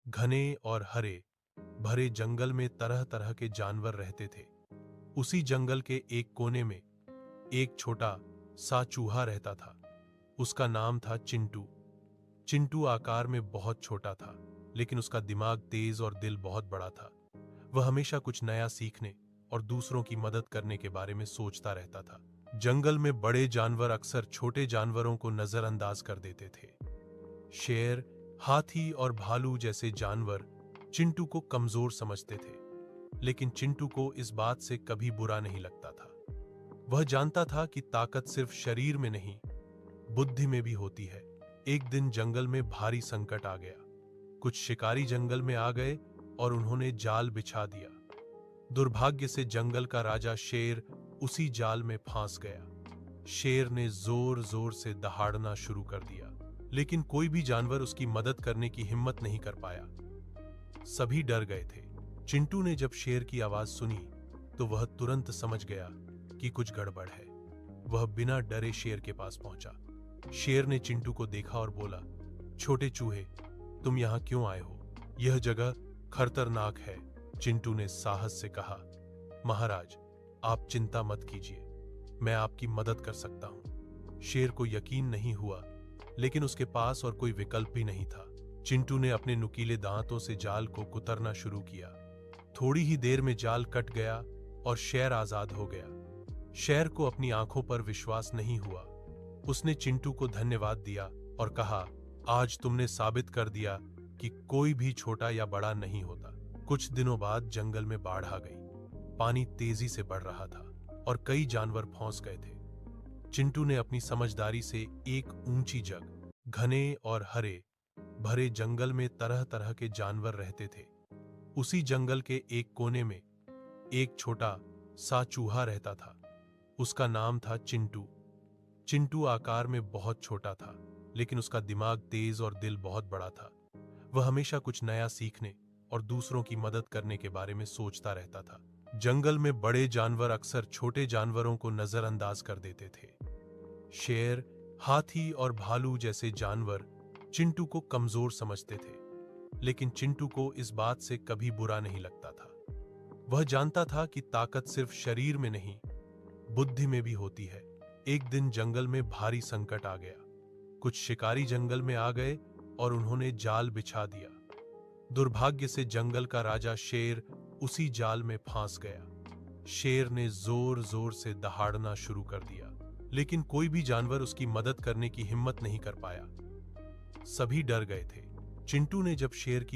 घने और हरे भरे जंगल में तरह तरह के जानवर रहते थे। उसी जंगल के एक कोने में एक छोटा सा चूहा रहता था। उसका नाम था चिंटू। चिंटू आकार में बहुत छोटा था, लेकिन उसका दिमाग तेज और दिल बहुत बड़ा था। वह हमेशा कुछ नया सीखने और दूसरों की मदद करने के बारे में सोचता रहता था। जंगल में बड़े जानवर अक्सर छोटे जानवरों को नजरअंदाज कर देते थे। शेर, हाथी और भालू जैसे जानवर चिंटू को कमजोर समझते थे, लेकिन चिंटू को इस बात से कभी बुरा नहीं लगता था। वह जानता था कि ताकत सिर्फ शरीर में नहीं, बुद्धि में भी होती है। एक दिन जंगल में भारी संकट आ गया। कुछ शिकारी जंगल में आ गए और उन्होंने जाल बिछा दिया। दुर्भाग्य से जंगल का राजा शेर उसी जाल में फंस गया। शेर ने जोर जोर से दहाड़ना शुरू कर दिया, लेकिन कोई भी जानवर उसकी मदद करने की हिम्मत नहीं कर पाया। सभी डर गए थे। चिंटू ने जब शेर की आवाज सुनी तो वह तुरंत समझ गया कि कुछ गड़बड़ है। वह बिना डरे शेर के पास पहुंचा। शेर ने चिंटू को देखा और बोला, छोटे चूहे, तुम यहां क्यों आए हो? यह जगह खतरनाक है। चिंटू ने साहस से कहा, महाराज, आप चिंता मत कीजिए, मैं आपकी मदद कर सकता हूं। शेर को यकीन नहीं हुआ, लेकिन उसके पास और कोई विकल्प भी नहीं था। चिंटू ने अपने नुकीले दांतों से जाल को कुतरना शुरू किया। थोड़ी ही देर में जाल कट गया और शेर आजाद हो गया। शेर को अपनी आंखों पर विश्वास नहीं हुआ। उसने चिंटू को धन्यवाद दिया और कहा, आज तुमने साबित कर दिया कि कोई भी छोटा या बड़ा नहीं होता। कुछ दिनों बाद जंगल में बाढ़ आ गई। पानी तेजी से बढ़ रहा था और कई जानवर फंस गए थे। चिंटू ने अपनी समझदारी से एक ऊंची जगह, घने और हरे भरे जंगल में तरह तरह के जानवर रहते थे। उसी जंगल के एक कोने में एक छोटा सा चूहा रहता था। उसका नाम था चिंटू। चिंटू आकार में बहुत छोटा था, लेकिन उसका दिमाग तेज और दिल बहुत बड़ा था। वह हमेशा कुछ नया सीखने और दूसरों की मदद करने के बारे में सोचता रहता था। जंगल में बड़े जानवर अक्सर छोटे जानवरों को नजरअंदाज कर देते थे। शेर, हाथी और भालू जैसे जानवर चिंटू को कमजोर समझते थे, लेकिन चिंटू को इस बात से कभी बुरा नहीं लगता था। वह जानता था कि ताकत सिर्फ शरीर में नहीं, बुद्धि में भी होती है। एक दिन जंगल में भारी संकट आ गया। कुछ शिकारी जंगल में आ गए और उन्होंने जाल बिछा दिया। दुर्भाग्य से जंगल का राजा शेर उसी जाल में फंस गया। शेर ने जोर जोर से दहाड़ना शुरू कर दिया, लेकिन कोई भी जानवर उसकी मदद करने की हिम्मत नहीं कर पाया। सभी डर गए थे। चिंटू ने जब शेर की